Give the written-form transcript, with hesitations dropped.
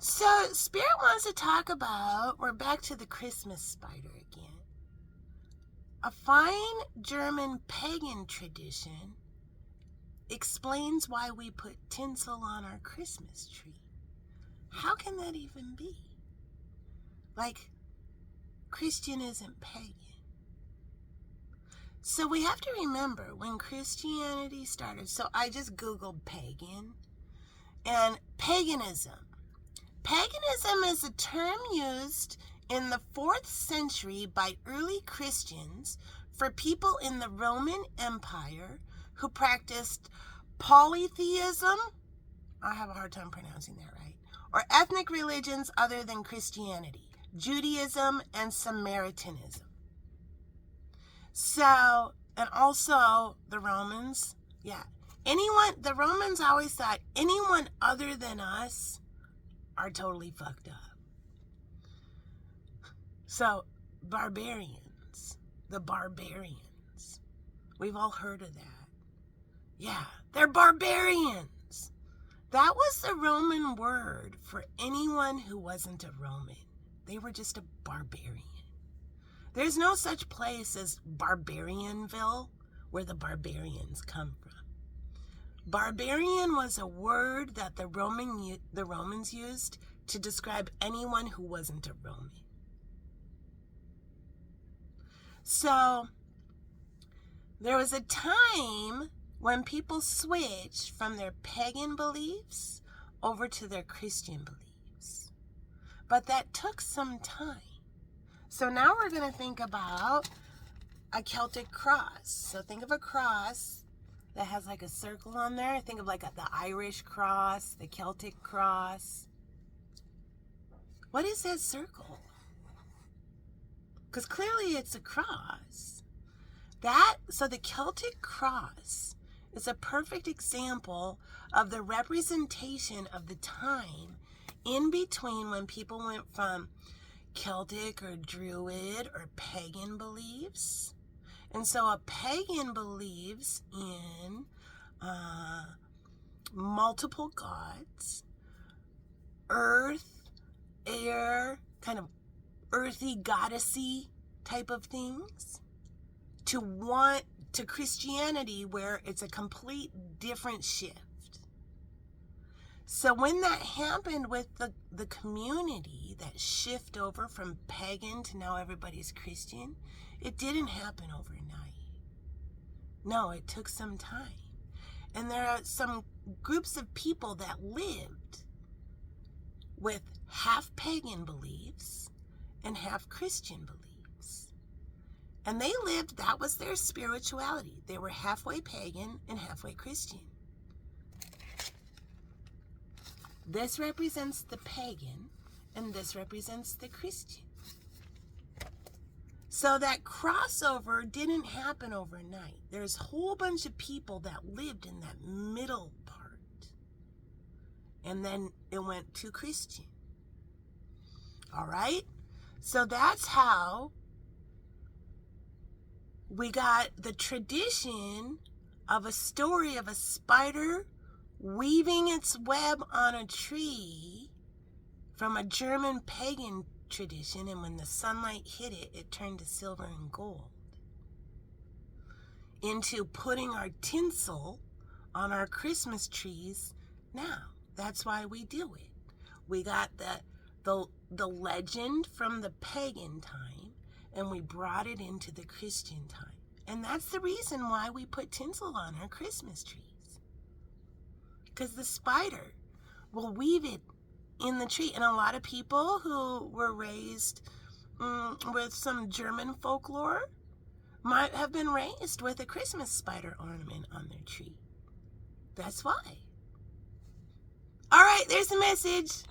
So, Spirit wants to talk about, we're back to the Christmas spider again. A fine German pagan tradition explains why we put tinsel on our Christmas tree. How can that even be? Like, Christian isn't pagan. So we have to remember when Christianity started. So I just Googled pagan and paganism. Paganism is a term used in the 4th century by early Christians for people in the Roman Empire who practiced polytheism, I have a hard time pronouncing that right, or ethnic religions other than Christianity, Judaism and Samaritanism. So, and also the Romans, the Romans always thought anyone other than us are totally fucked up. So, barbarians, the barbarians, we've all heard of that. Yeah, they're barbarians. That was the Roman word for anyone who wasn't a Roman. They were just a barbarian. There's no such place as Barbarianville, where the barbarians come from. Barbarian was a word that the Romans used to describe anyone who wasn't a Roman. So, there was a time when people switched from their pagan beliefs over to their Christian beliefs. But that took some time. So now we're going to think about a Celtic cross. So think of a cross that has like a circle on there. Think of like the Irish cross, the Celtic cross. What is that circle? Because clearly it's a cross. So the Celtic cross is a perfect example of the representation of the time in between when people went from Celtic or Druid or pagan beliefs. And so a pagan believes in multiple gods, earth, air, kind of earthy goddessy type of things, to Christianity where it's a complete different shift. So when that happened with the community, that shift over from pagan to now everybody's Christian, it didn't happen overnight. No, it took some time. And there are some groups of people that lived with half pagan beliefs and half Christian beliefs. And they lived, that was their spirituality. They were halfway pagan and halfway Christian. This represents the pagan, and this represents the Christian. So that crossover didn't happen overnight. There's a whole bunch of people that lived in that middle part. And then it went to Christian. All right? So that's how we got the tradition of a story of a spider weaving its web on a tree from a German pagan tradition, and when the sunlight hit it, it turned to silver and gold, into putting our tinsel on our Christmas trees now. That's why we do it. We got the legend from the pagan time, and we brought it into the Christian time. And that's the reason why we put tinsel on our Christmas trees. Because the spider will weave it in the tree. And a lot of people who were raised with some German folklore might have been raised with a Christmas spider ornament on their tree. That's why. All right, there's the message.